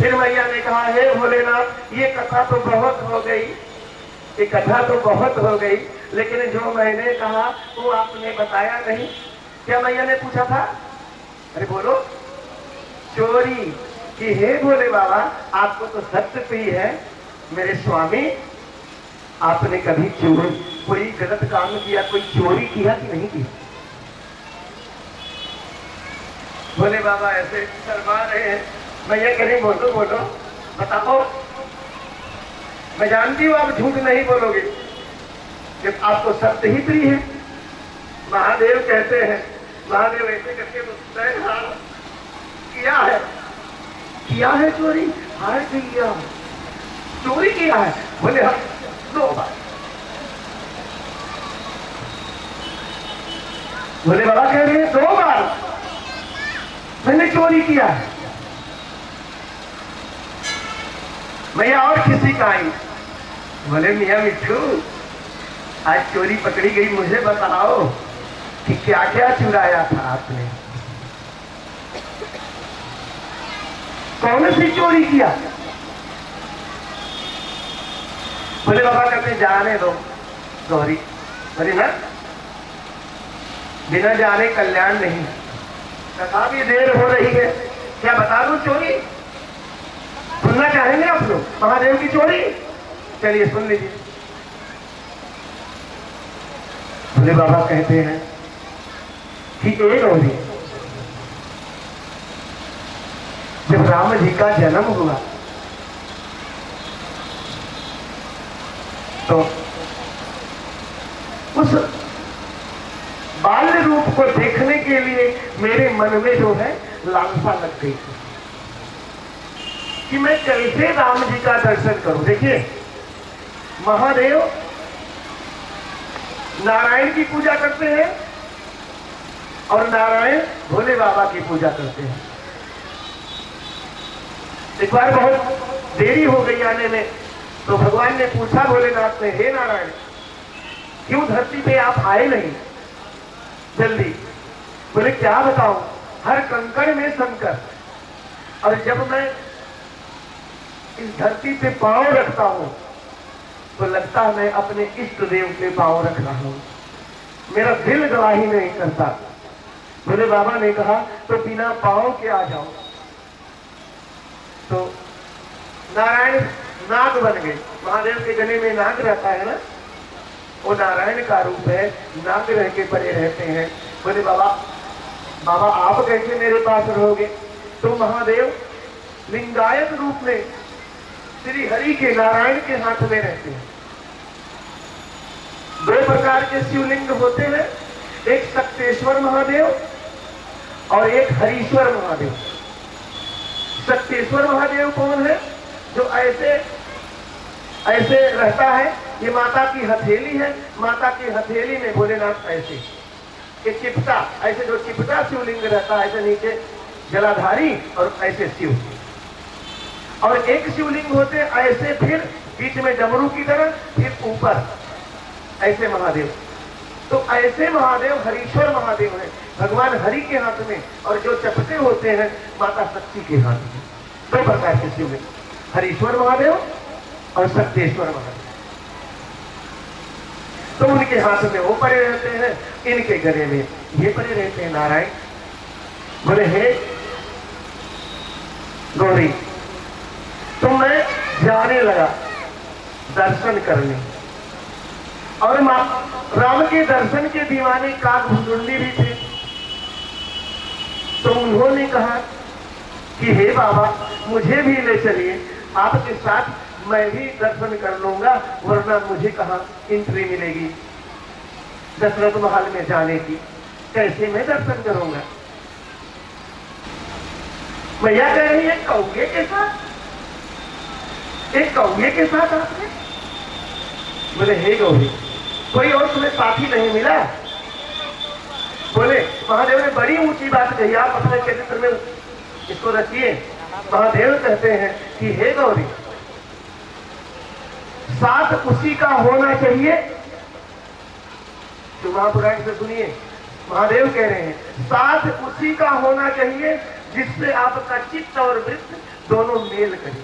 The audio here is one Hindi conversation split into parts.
फिर मैया ने कहा, हे भोलेनाथ, ये कथा तो बहुत हो गई, ये कथा तो बहुत हो गई, लेकिन जो मैंने कहा वो आपने बताया नहीं। क्या मैया ने पूछा था? अरे बोलो। चोरी कि हे भोले बाबा, आपको तो सत्य प्रिय है मेरे स्वामी, आपने कभी चोरी, कोई गलत काम किया, कोई चोरी किया कि नहीं किया? भोले बाबा ऐसे शर्मा रहे हैं। मैया कह रही, बोलो बोलो, बताओ। मैं जानती हूँ आप झूठ नहीं बोलोगे, जब आपको सत्य ही प्रिय है। महादेव कहते हैं, महादेव ऐसे करके पूछता है, हाँ किया है, किया है चोरी? हाय किया, चोरी किया है? बोले हाँ 2 बार। भोले बाबा कह रहे हैं 2 बार मैंने चोरी किया है। मैया और किसी का आई। बोले मियां मिट्ठू, आज चोरी पकड़ी गई, मुझे बताओ कि क्या क्या चुराया था आपने, कौन सी चोरी किया? भोले बाबा कहते जाने दो गौरी, बोले ना, बिना जाने कल्याण नहीं, कथा भी देर हो रही है, क्या बता दूं चोरी? सुनना चाहेंगे आप लोग महादेव की चोरी? चलिए सुन लीजिए। भोले बाबा कहते हैं कि एक गौरी, जब राम जी का जन्म हुआ तो उस बाल्य रूप को देखने के लिए मेरे मन में जो है लालसा लग गई थी कि मैं कैसे राम जी का दर्शन करूं। देखिए, महादेव नारायण की पूजा करते हैं और नारायण भोले बाबा की पूजा करते हैं। एक बार बहुत देरी हो गई आने में, तो भगवान ने पूछा भोलेनाथ से, हे नारायण, क्यों धरती पे आप आए नहीं जल्दी? बोले क्या बताऊं, हर कंकड़ में शंकर, और जब मैं इस धरती पे पांव रखता हूं तो लगता है मैं अपने इष्ट देव पे पांव रख रहा हूं, मेरा दिल गवाही नहीं करता। भोले बाबा ने कहा, तो बिना पांव के आ जाओ। तो नारायण नाग बन गए। महादेव के गले में नाग रहता है ना, वो नारायण का रूप है, नाग रह के पड़े रहते हैं। बोले बाबा, बाबा आप कैसे मेरे पास रहोगे? तो महादेव लिंगायत रूप में श्री हरि के, नारायण के हाथ में रहते हैं। 2 प्रकार के शिवलिंग होते हैं, एक शक्तेश्वर महादेव और एक हरीश्वर महादेव। शक्तेश्वर महादेव कौन है? जो ऐसे ऐसे रहता है, ये माता की हथेली है, माता की हथेली में भोलेनाथ ऐसे, ये चिपटा, ऐसे जो चिपटा शिवलिंग रहता है, ऐसे नीचे जलाधारी और ऐसे शिव। और एक शिवलिंग होते ऐसे, फिर बीच में डमरू की तरह, फिर ऊपर ऐसे महादेव। तो ऐसे महादेव हरीश्वर महादेव है, भगवान हरि के हाथ में, और जो चपटे होते हैं माता शक्ति के हाथ में। 2 प्रकार के शिवलिंग, हरीश्वर महादेव और शक्तेश्वर महादेव। तो उनके हाथ में वो पड़े रहते हैं, इनके गले में ये पड़े रहते हैं नारायण। बोले हे गौरी, तो मैं जाने लगा दर्शन करने, और राम के दर्शन के दीवाने काकभुजुंडी भी थे। तो उन्होंने कहा कि हे बाबा, मुझे भी ले चलिए, आपके साथ मैं भी दर्शन कर लूंगा, वरना मुझे कहाँ एंट्री मिलेगी दशरथ महल में जाने की, कैसे मैं दर्शन करूंगा? मैया कह रही है, कौए के साथ, एक कौए के साथ आपने? बोले हे गौरी, कोई और तुम्हें साथी नहीं मिला? बोले महादेव ने बड़ी ऊंची बात कही, आप अपने चरित्र में इसको रखिए। महादेव कहते हैं कि हे गौरी, साथ उसी का होना चाहिए। तो महापुराण से सुनिए, महादेव कह रहे हैं साथ उसी का होना चाहिए जिससे आपका चित्त और वृत्त दोनों मेल करें।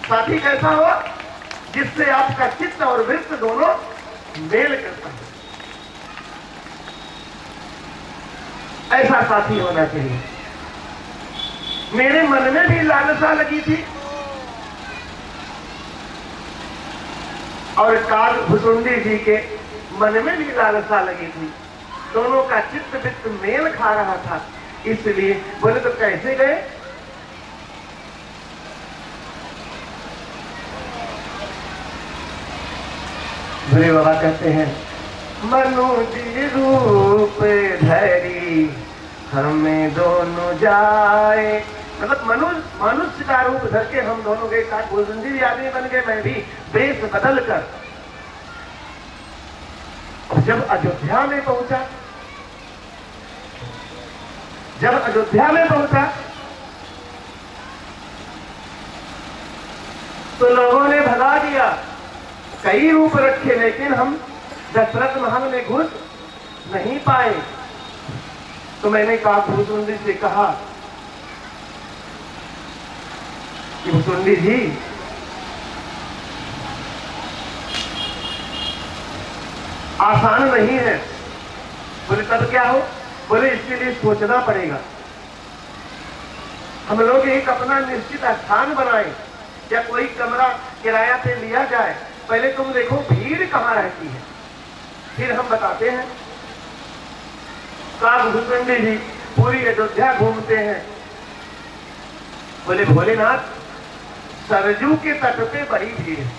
साथी कैसा हो? जिससे आपका चित्त और वृत्त दोनों मेल करता है, ऐसा साथी होना चाहिए। मेरे मन में भी लालसा लगी थी और कालभुसुंडी जी के मन में भी लालसा लगी थी। दोनों का चित्त वित्त मेल खा रहा था, इसलिए बोले तो कैसे गए? भोले बाबा कहते हैं, मनुज रूप धरी हमें दोनों जाए। मतलब मनुष्य का रूप धर के हम दोनों गए। कालभुसुंडी भी आदमी बन गए, मैं भी वेश बदल कर। जब अयोध्या में पहुंचा, तो लोगों ने भगा दिया। कई रूप रखे, लेकिन हम दशरथ महल में घुस नहीं पाए। तो मैंने कालभुसुंडी से कहा कि भुसुंडी जी, आसान नहीं है। बोले तब क्या हो? बोले इसके लिए सोचना पड़ेगा। हम लोग एक अपना निश्चित स्थान बनाए या कोई कमरा किराया पे लिया जाए। पहले तुम देखो भीड़ कहाँ रहती है, फिर हम बताते हैं। कालभुसुंडी जी पूरी अयोध्या घूमते हैं। बोले भोलेनाथ, सरजू के तट पे बड़ी भीड़ है,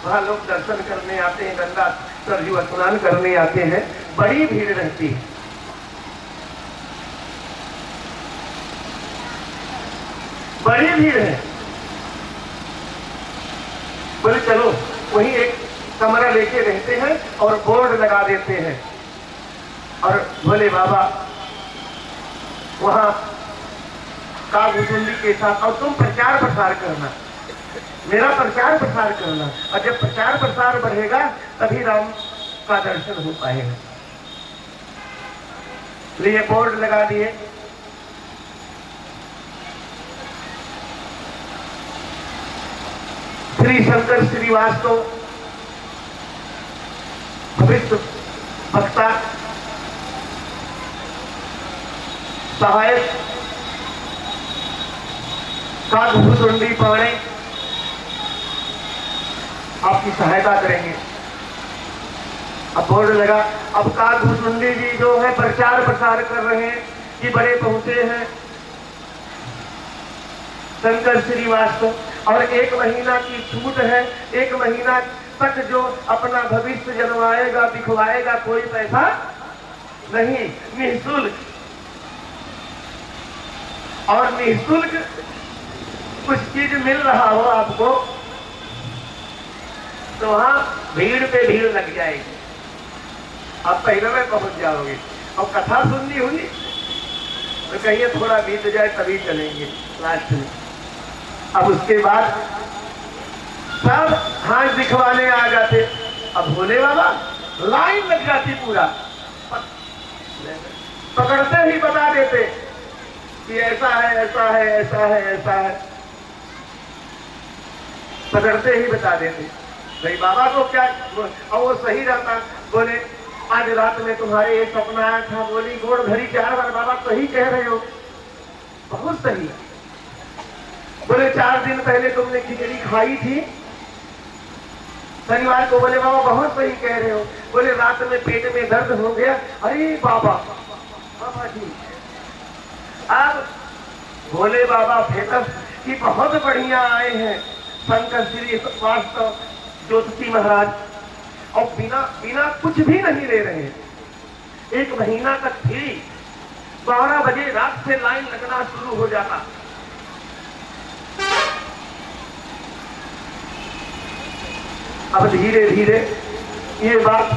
वहां लोग दर्शन करने आते हैं, गंगा सरजू स्नान करने आते हैं, बड़ी भीड़ रहती है। बड़ी भीड़ है। बोले चलो वहीं एक कमरा लेके रहते हैं और बोर्ड लगा देते हैं। और भोले बाबा वहां कालभुसुंडी के साथ, और तुम प्रचार प्रसार करना, मेरा प्रचार प्रसार करना, और जब प्रचार प्रसार बढ़ेगा तभी राम का दर्शन हो पाएगा। लिए बोर्ड लगा दिए। श्री शंकर श्रीवास्तव भविष्य वक्ता सहायक कालभुसुंडी पाणे आपकी सहायता करेंगे। अब बोर्ड लगा। अब कालभुसुंडी जी जो है प्रचार प्रसार कर रहे हैं कि बड़े पहुंचे हैं शंकर श्रीवास्तव, और 1 महीना की छूट है। 1 महीना तक जो अपना भविष्य जनवाएगा, दिखवाएगा, कोई पैसा नहीं, निःशुल्क। और निःशुल्क कुछ चीज मिल रहा हो आपको तो वहां भीड़ पे भीड़ लग जाएगी, आप पहले में पहुंच जाओगे। और कथा सुननी हुई तो कहिए थोड़ा बीत जाए तभी चलेंगे लास्ट में। अब उसके बाद सब हाथ दिखवाने आ जाते। अब भोले बाबा लाइन लग जाती, पूरा पकड़ते ही बता देते कि ऐसा है, ऐसा है, ऐसा है, ऐसा है, पकड़ते ही बता देते। भाई बाबा को क्या, और वो सही रहता। बोले आज रात में तुम्हारे एक सपना आया था, बोली गोड़ धरी 4 बार। बाबा सही कह रहे हो, बहुत सही। बोले 4 दिन पहले तुमने खिचड़ी खाई थी शनिवार को। बोले बाबा बहुत सही कह रहे हो। बोले रात में पेट में दर्द हो गया। अरे बाबा, बाबा जी। अब भोले बाबा फेमस कि बहुत बढ़िया आए हैं शंकर श्रीवास्तव ज्योतिषी महाराज, और बिना कुछ भी नहीं ले रहे हैं। 1 महीना तक फ्री। 12 बजे रात से लाइन लगना शुरू हो जाता। अब धीरे धीरे ये बात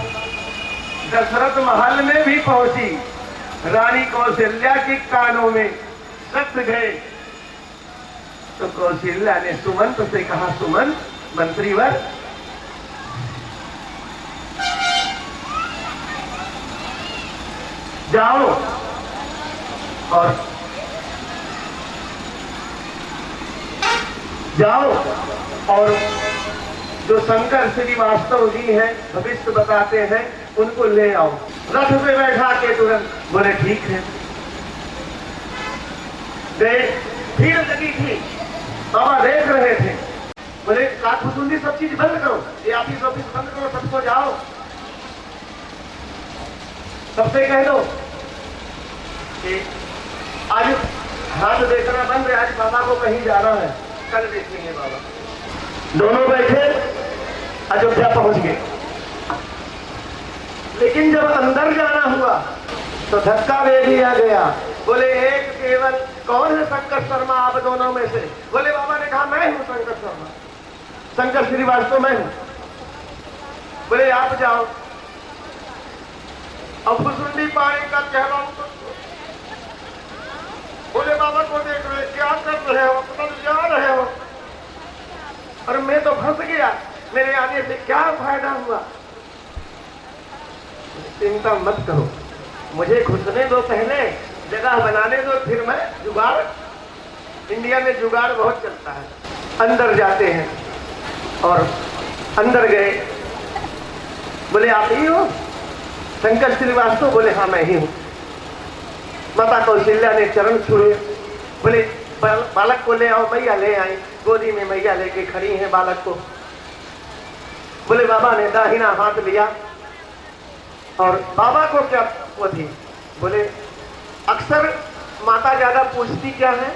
दशरथ महल में भी पहुंची। रानी कौशल्या के कानों में सत गए तो कौशल्या ने सुमंत से कहा, सुमंत मंत्रीवर, जाओ और जाओ और जो शंकर श्रीवास्तव जी हैं, भविष्य बताते हैं, उनको ले आओ। रथ पे बैठा के तुरंत बोले ठीक है। भीड़ लगी थी, बाबा देख रहे थे, बोले काठपुतुंडी सब चीज बंद करो, ये ऑफिस बंद करो, सबको जाओ, सबसे कह दो कि आज हाथ देखना बंद है, आज बाबा को कहीं जाना है, कल देखेंगे बाबा। दोनों बैठे अयोध्या पहुंच गए, लेकिन जब अंदर जाना हुआ तो धक्का दे दिया गया। बोले एक केवल कौन है शंकर शर्मा आप दोनों में से? बोले बाबा ने कहा मैं हूं शंकर शर्मा, शंकर श्रीवास्तव मैं हूं। बोले आप जाओ। अब भुसुंडी पानी का चेहरा बोले बाबा को देख रहे, क्या कर रहे हो, कल जा रहे हो, और मैं तो फंस गया, मेरे आने से क्या फायदा हुआ? चिंता मत करो, मुझे घुसने दो, पहले जगह बनाने दो, फिर मैं जुगाड़, इंडिया में जुगाड़ बहुत चलता है। अंदर जाते हैं और अंदर गए, बोले आप ही हो शंकर श्रीवास्तव? बोले हाँ मैं ही हूं। माता कौशल्या ने चरण छुए, बोले बालक को ले आओ। मैया ले आई, गोदी में मैया लेके खड़ी हैं बालक को। बोले बाबा ने दाहिना हाथ लिया, और बाबा को क्या वो थी? बोले अक्सर माता ज्यादा पूछती क्या है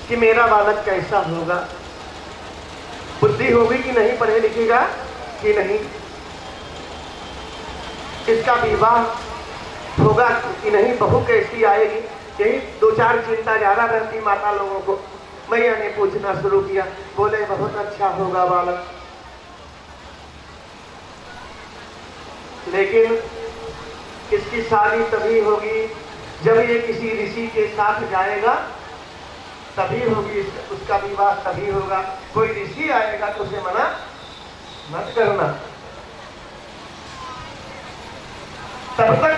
कि मेरा बालक कैसा होगा, बुद्धि होगी कि नहीं, पढ़े लिखेगा कि नहीं, इसका विवाह होगा कि नहीं, बहू कैसी आएगी, यही दो चार चिंता ज्यादा रहती माता लोगों को। मैया ने पूछना शुरू किया, बोले बहुत अच्छा होगा बालक, लेकिन इसकी शादी तभी होगी जब ये किसी ऋषि के साथ जाएगा, तभी होगी, उसका विवाह तभी होगा। कोई ऋषि आएगा तो उसे मना मत करना। तब तक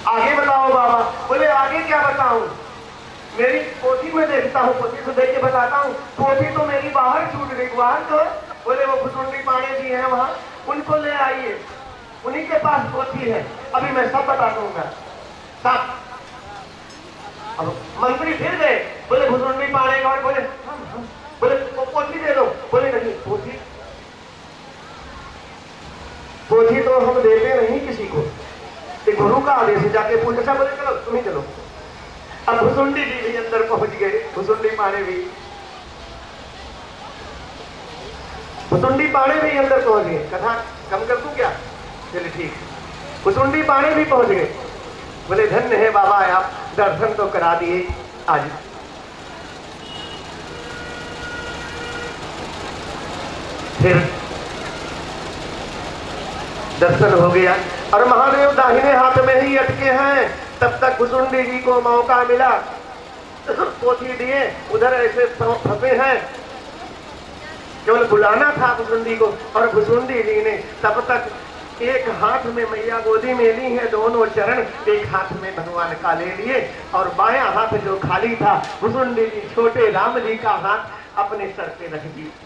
आगे बताओ बाबा। बोले आगे क्या बताऊं, मेरी पोथी में देखता हूँ, पोथी को देख के बताता हूँ, पोथी तो मेरी बाहर छूट गई। बाहर तो बोले वो भुसुंडी पाणे जी हैं वहां, उनको ले आइए, उन्हीं के पास पोथी है, अभी मैं सब बता दूंगा सब। अब मंत्री फिर गए, बोले भुसुंडी पाणे का, बोले बोले पोथी दे दो। बोले नहीं, पोथी तो हम देते नहीं किसी को, गुरु का आदेश है, जाके पूछा। बोले चलो तुम ही चलो। अब भुसुंडी जी भी अंदर पहुंच गए, भुसुंडी पाणे भी, भुसुंडी पाणे भी अंदर पहुंच गए। कथा कम कर दूं क्या? चलिए ठीक। भुसुंडी पाणे भी पहुंच गए। बोले धन्य है बाबा, आप दर्शन तो करा दिए आज। फिर दर्शन हो गया और महादेव दाहिने हाथ में ही अटके हैं। तब तक भुसुंडी जी को मौका मिला, पोथी दिए, उधर ऐसे फंसे हैं, केवल बुलाना था भुसुंडी को। और भुसुंडी जी ने तब तक एक हाथ में मैया गोदी में ली है, दोनों चरण एक हाथ में भगवान का ले लिए, और बायां हाथ जो खाली था, भुसुंडी जी छोटे राम जी का हाथ अपने सर पे रख दिया।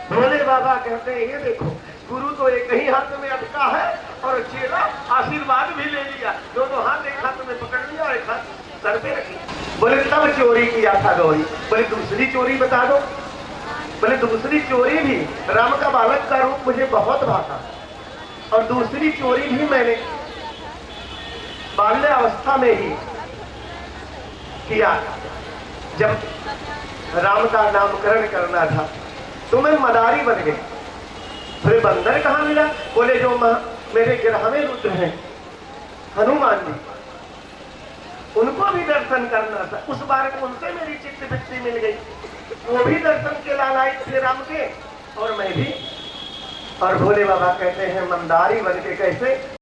भोले बाबा कहते हैं ये देखो, गुरु तो एक ही हाथ में अटका है और चेला आशीर्वाद भी ले लिया, दोनों हाथ एक हाथ में पकड़ लिया और एक हाथ सर पे रखी। बोले तब चोरी किया था गौरी। बोले दूसरी चोरी बता दो। बोले दूसरी चोरी भी, राम का बालक का रूप मुझे बहुत भाता, और दूसरी चोरी भी मैंने बाल्यावस्था में ही किया, जब राम का नामकरण करना था तो मैं मदारी बन गई। फिर बंदर कहाँ मिला? बोले जो मेरे गिरहवे रुद्र हैं हनुमान जी, उनको भी दर्शन करना था। उस बार उनसे मेरी चित्त वृत्ति मिल गई, वो भी दर्शन के लालायित थे राम के, और मैं भी। और भोले बाबा कहते हैं मंदारी बन के कैसे